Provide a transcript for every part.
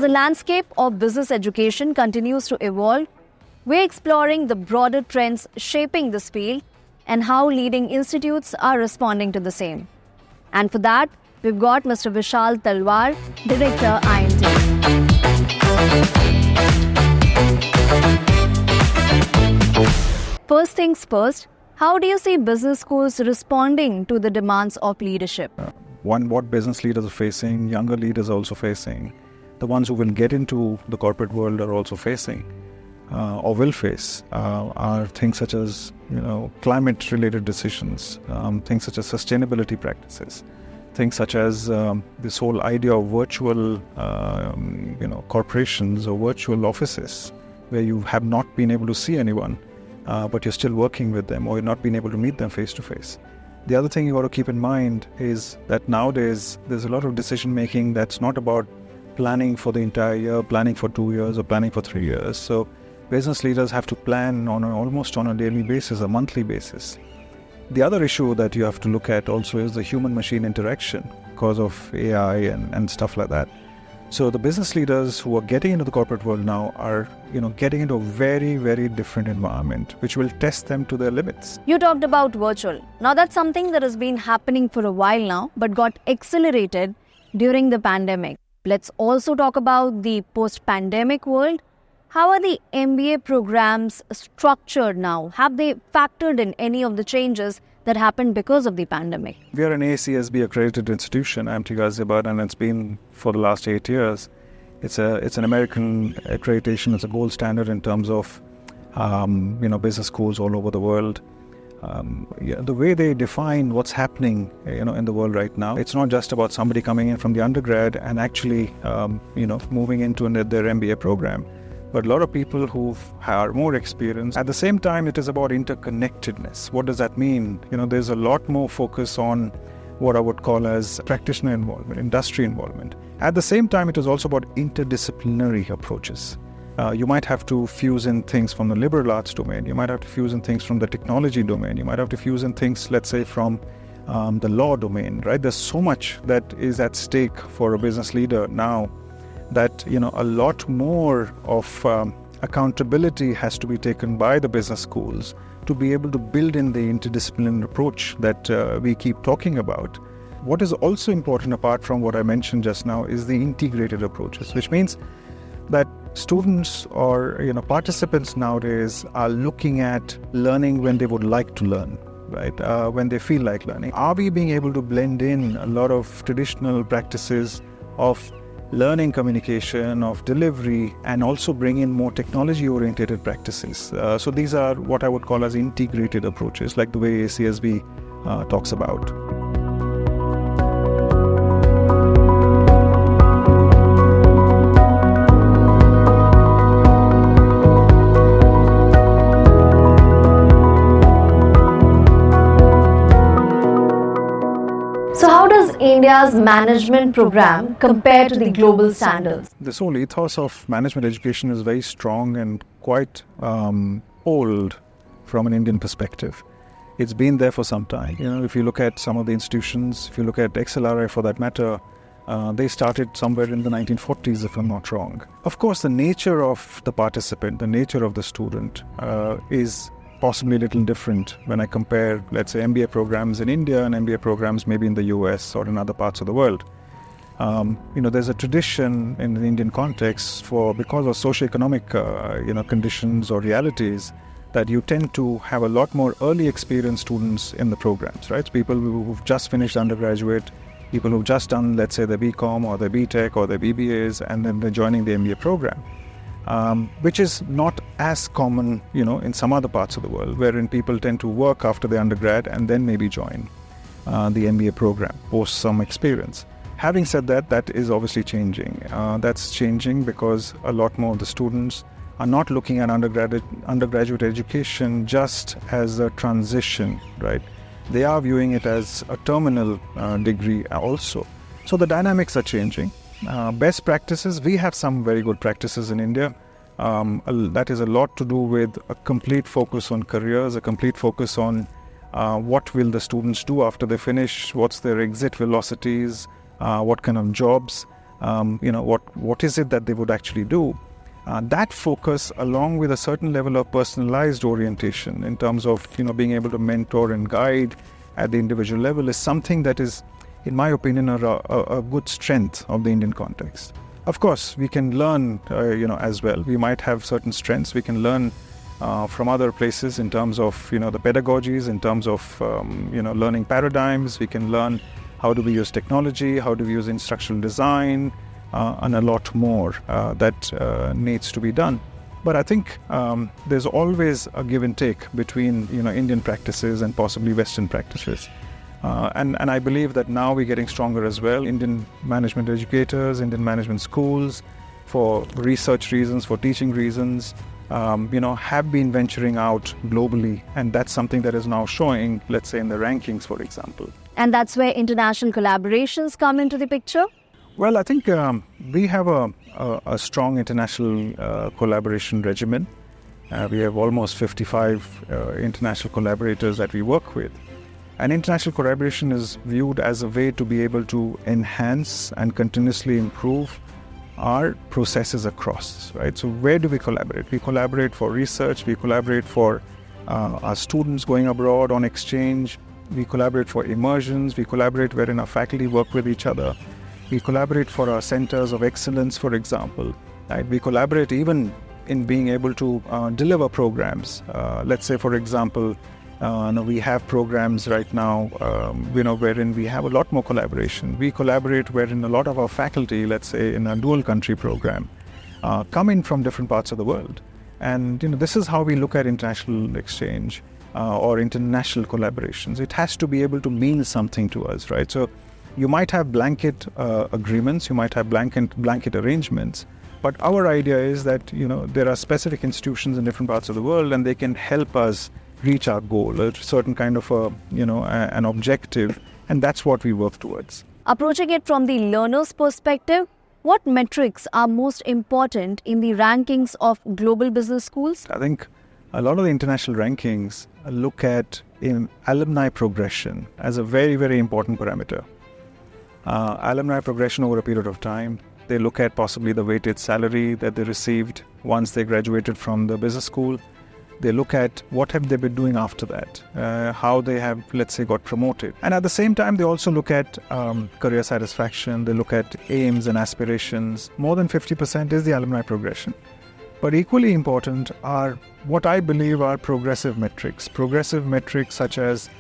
As the landscape of business education continues to evolve, we're exploring the broader trends shaping this field and how leading institutes are responding to the same. And for that, we've got Mr. Vishal Talwar, Director, IMT. First things first, how do you see business schools responding to the demands of leadership? What business leaders are facing, younger leaders are also facing, the ones who will get into the corporate world are also facing or will face are things such as climate-related decisions, things such as sustainability practices, things such as this whole idea of virtual corporations or virtual offices where you have not been able to see anyone, but you're still working with them or you're not been able to meet them face to face. The other thing you got to keep in mind is that nowadays there's a lot of decision making that's not about planning for the entire year, planning for 2 years or planning for 3 years. So business leaders have to plan almost on a daily basis, a monthly basis. The other issue that you have to look at also is the human-machine interaction because of AI and stuff like that. So the business leaders who are getting into the corporate world now are, getting into a very, very different environment, which will test them to their limits. You talked about virtual. Now that's something that has been happening for a while now, but got accelerated during the pandemic. Let's also talk about the post-pandemic world. How are the MBA programs structured now? Have they factored in any of the changes that happened because of the pandemic? We are an ACSB accredited institution, IMT Ghaziabad, and it's been for the last 8 years. It's an American accreditation. It's a gold standard in terms of business schools all over the world. The way they define what's happening in the world right now, it's not just about somebody coming in from the undergrad and actually moving into their MBA program, but a lot of people who are more experienced. At the same time, it is about interconnectedness. What does that mean? There's a lot more focus on what I would call as practitioner involvement, industry involvement. At the same time, it is also about interdisciplinary approaches. You might have to fuse in things from the liberal arts domain. You might have to fuse in things from the technology domain. You might have to fuse in things, let's say, from the law domain, right? There's so much that is at stake for a business leader now that, a lot more of accountability has to be taken by the business schools to be able to build in the interdisciplinary approach that we keep talking about. What is also important, apart from what I mentioned just now, is the integrated approaches, which means that students or participants nowadays are looking at learning when they would like to learn, right? When they feel like learning. Are we being able to blend in a lot of traditional practices of learning communication, of delivery, and also bring in more technology-oriented practices? So these are what I would call as integrated approaches, like the way ACSB talks about. So how does India's management program compare to the global standards? This whole ethos of management education is very strong and quite old from an Indian perspective. It's been there for some time. If you look at some of the institutions, if you look at XLRI for that matter, they started somewhere in the 1940s, if I'm not wrong. Of course, the nature of the participant, the nature of the student is possibly a little different when I compare, let's say, MBA programs in India and MBA programs maybe in the US or in other parts of the world. There's a tradition in the Indian context because of socioeconomic conditions or realities that you tend to have a lot more early experienced students in the programs, right? People who've just finished undergraduate, people who've just done, let's say, their BCom or their BTech or their BBAs, and then they're joining the MBA program. Which is not as common, in some other parts of the world, wherein people tend to work after the undergrad and then maybe join the MBA program, post some experience. Having said that, that is obviously changing. That's changing because a lot more of the students are not looking at undergraduate education just as a transition, right? They are viewing it as a terminal degree also. So the dynamics are changing. Best practices, we have some very good practices in India. That is a lot to do with a complete focus on careers, a complete focus on what will the students do after they finish, what's their exit velocities, what kind of jobs. what is it that they would actually do. That focus, along with a certain level of personalized orientation in terms of being able to mentor and guide at the individual level, is something that is, in my opinion, a good strength of the Indian context. Of course, we can learn, as well. We might have certain strengths. We can learn from other places in terms of, the pedagogies, in terms of, learning paradigms. We can learn how do we use technology, how do we use instructional design, and a lot more that needs to be done. But I think there's always a give and take between, Indian practices and possibly Western practices. And I believe that now we're getting stronger as well. Indian management educators, Indian management schools, for research reasons, for teaching reasons, have been venturing out globally. And that's something that is now showing, let's say, in the rankings, for example. And that's where international collaborations come into the picture? Well, I think we have a strong international collaboration regimen. We have almost 55 international collaborators that we work with. And international collaboration is viewed as a way to be able to enhance and continuously improve our processes across, right? So where do we collaborate? We collaborate for research, we collaborate for our students going abroad on exchange, we collaborate for immersions, we collaborate wherein our faculty work with each other, we collaborate for our centers of excellence, for example, right? We collaborate even in being able to deliver programs. Let's say, for example, we have programs right now, wherein we have a lot more collaboration. We collaborate wherein a lot of our faculty, let's say in a dual country program, come in from different parts of the world. And, this is how we look at international exchange or international collaborations. It has to be able to mean something to us, right? So you might have blanket agreements, you might have blanket arrangements, but our idea is that, there are specific institutions in different parts of the world and they can help us reach our goal, a certain kind of an objective, and that's what we work towards. Approaching it from the learner's perspective, what metrics are most important in the rankings of global business schools? I think a lot of the international rankings look at alumni progression as a very, very important parameter. Alumni progression over a period of time. They look at possibly the weighted salary that they received once they graduated from the business school. They look at what have they been doing after that, how they have, let's say, got promoted. And at the same time, they also look at career satisfaction. They look at aims and aspirations. More than 50% is the alumni progression. But equally important are what I believe are progressive metrics. Progressive metrics such as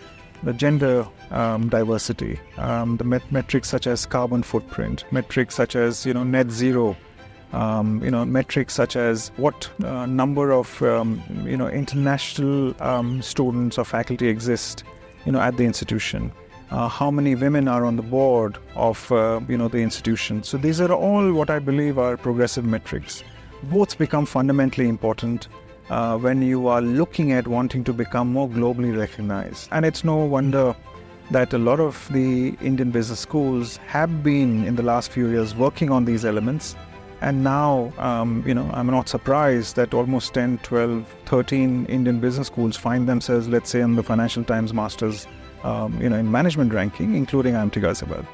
the gender diversity, the metrics such as carbon footprint, metrics such as, net zero, metrics such as what number of international students or faculty exist at the institution, how many women are on the board of the institution. So these are all what I believe are progressive metrics. Both become fundamentally important when you are looking at wanting to become more globally recognized. And it's no wonder that a lot of the Indian business schools have been in the last few years working on these elements. And now, I'm not surprised that almost 10, 12, 13 Indian business schools find themselves, let's say, in the Financial Times Masters, in management ranking, including IMT Ghaziabad.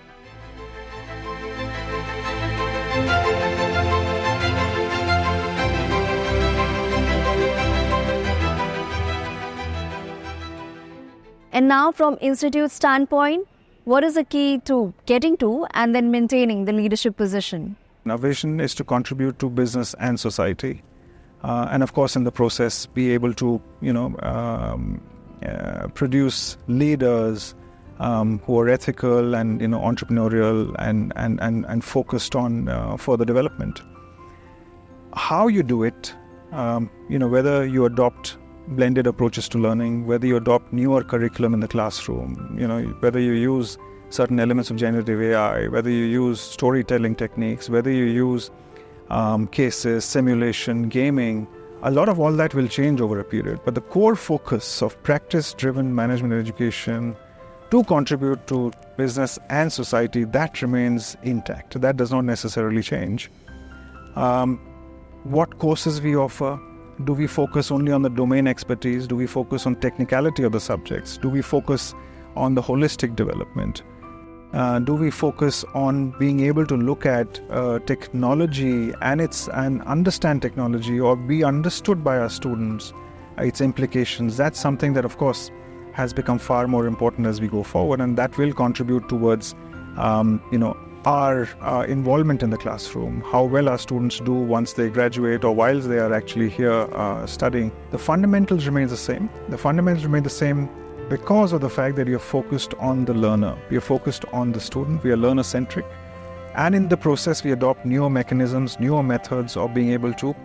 And now, from Institute's standpoint, what is the key to getting to and then maintaining the leadership position? Our vision is to contribute to business and society, and of course, in the process, be able to, produce leaders who are ethical and entrepreneurial and focused on further development. How you do it, whether you adopt blended approaches to learning, whether you adopt newer curriculum in the classroom, whether you use certain elements of generative AI, whether you use storytelling techniques, whether you use cases, simulation, gaming, a lot of all that will change over a period. But the core focus of practice-driven management education to contribute to business and society, that remains intact. That does not necessarily change. What courses we offer? Do we focus only on the domain expertise? Do we focus on technicality of the subjects? Do we focus on the holistic development? Do we focus on being able to look at technology and understand technology, or be understood by our students, its implications? That's something that, of course, has become far more important as we go forward, and that will contribute towards our involvement in the classroom, how well our students do once they graduate or while they are actually here studying. The fundamentals remain the same. The fundamentals remain the same because of the fact that you're focused on the learner. We are focused on the student. We are learner-centric. And in the process, we adopt newer mechanisms, newer methods of being able to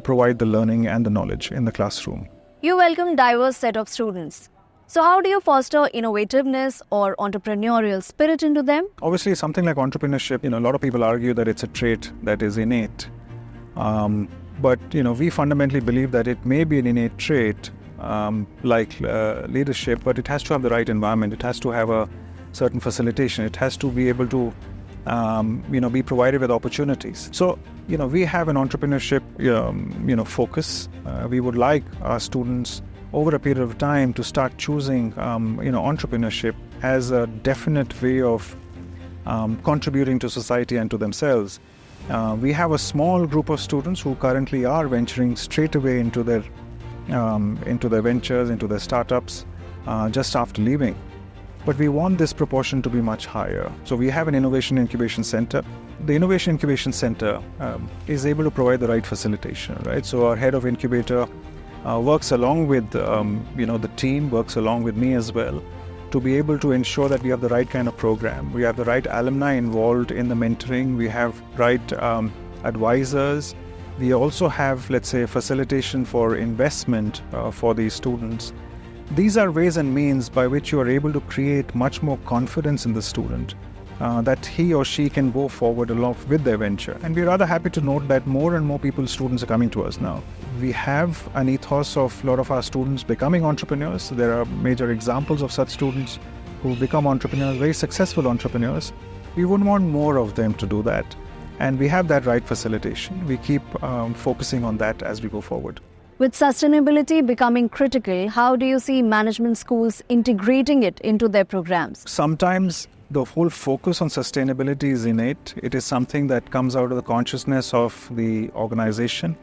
provide the learning and the knowledge in the classroom. You welcome diverse set of students. So how do you foster innovativeness or entrepreneurial spirit into them? Obviously, something like entrepreneurship, a lot of people argue that it's a trait that is innate. But we fundamentally believe that it may be an innate trait, like leadership, but it has to have the right environment. It has to have a certain facilitation. It has to be able to, be provided with opportunities. So, we have an entrepreneurship, focus. We would like our students over a period of time to start choosing, entrepreneurship as a definite way of contributing to society and to themselves. We have a small group of students who currently are venturing straight away into their ventures, into their startups, just after leaving. But we want this proportion to be much higher. So we have an Innovation Incubation Center. The Innovation Incubation Center is able to provide the right facilitation, right? So our head of incubator works along with the team, works along with me as well, to be able to ensure that we have the right kind of program. We have the right alumni involved in the mentoring. We have right advisors. We also have, let's say, facilitation for investment for these students. These are ways and means by which you are able to create much more confidence in the student, that he or she can go forward along with their venture. And we're rather happy to note that more and more students are coming to us now. We have an ethos of a lot of our students becoming entrepreneurs. There are major examples of such students who become entrepreneurs, very successful entrepreneurs. We would want more of them to do that. And we have that right facilitation. We keep focusing on that as we go forward. With sustainability becoming critical, how do you see management schools integrating it into their programs? Sometimes the whole focus on sustainability is innate. It is something that comes out of the consciousness of the organization.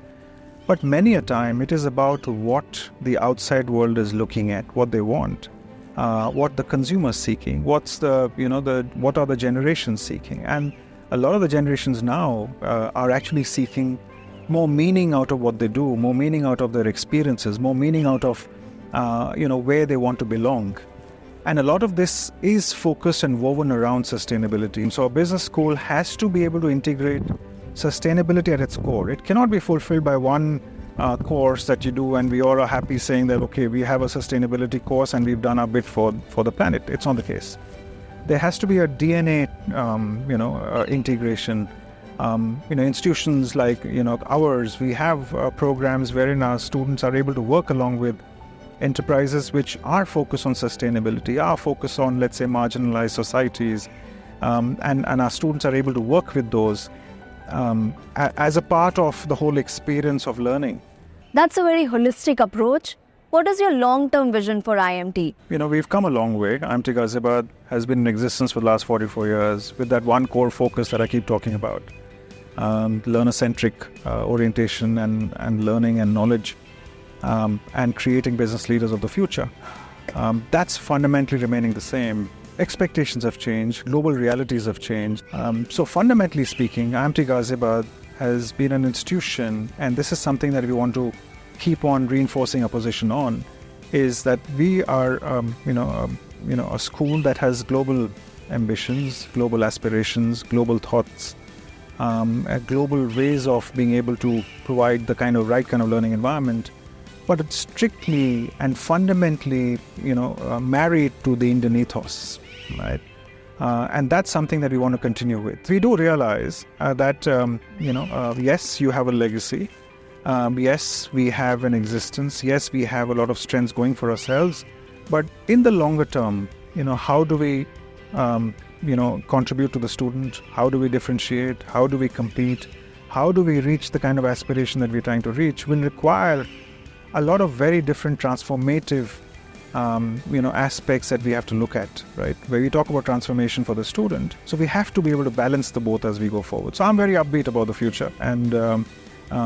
But many a time it is about what the outside world is looking at, what they want, what the consumer is seeking, what are the generations seeking. And a lot of the generations now are actually seeking more meaning out of what they do, more meaning out of their experiences, more meaning out of where they want to belong. And a lot of this is focused and woven around sustainability. So a business school has to be able to integrate sustainability at its core. It cannot be fulfilled by one course that you do and we all are happy saying that, okay, we have a sustainability course and we've done our bit for the planet. It's not the case. There has to be a DNA, integration. Institutions like, ours, we have programs wherein our students are able to work along with enterprises which are focused on sustainability, are focused on, let's say, marginalized societies, and our students are able to work with those as a part of the whole experience of learning. That's a very holistic approach. What is your long-term vision for IMT? We've come a long way. IMT Ghaziabad has been in existence for the last 44 years with that one core focus that I keep talking about. Learner-centric orientation and learning and knowledge, and creating business leaders of the future. That's fundamentally remaining the same. Expectations have changed, global realities have changed. So fundamentally speaking, IMT Ghaziabad has been an institution, and this is something that we want to keep on reinforcing our position on, is that we are a school that has global ambitions, global aspirations, global thoughts, global ways of being able to provide the right kind of learning environment, but it's strictly and fundamentally, married to the Indian ethos, right? And that's something that we want to continue with. We do realize that, yes, you have a legacy. Yes, we have an existence. Yes, we have a lot of strengths going for ourselves. But in the longer term, how do we, contribute to the student? How do we differentiate? How do we compete? How do we reach the kind of aspiration that we're trying to reach? Will require a lot of very different transformative aspects that we have to look at, right? Where we talk about transformation for the student, so we have to be able to balance the both as we go forward. So I'm very upbeat about the future, and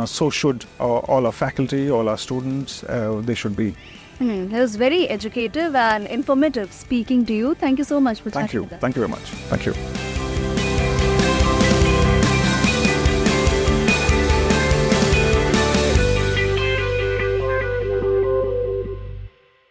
so should all our faculty, all our students. They should be. It was very educative and informative speaking to you. Thank you so much for Thank you. chatting with us. Thank you very much. Thank you.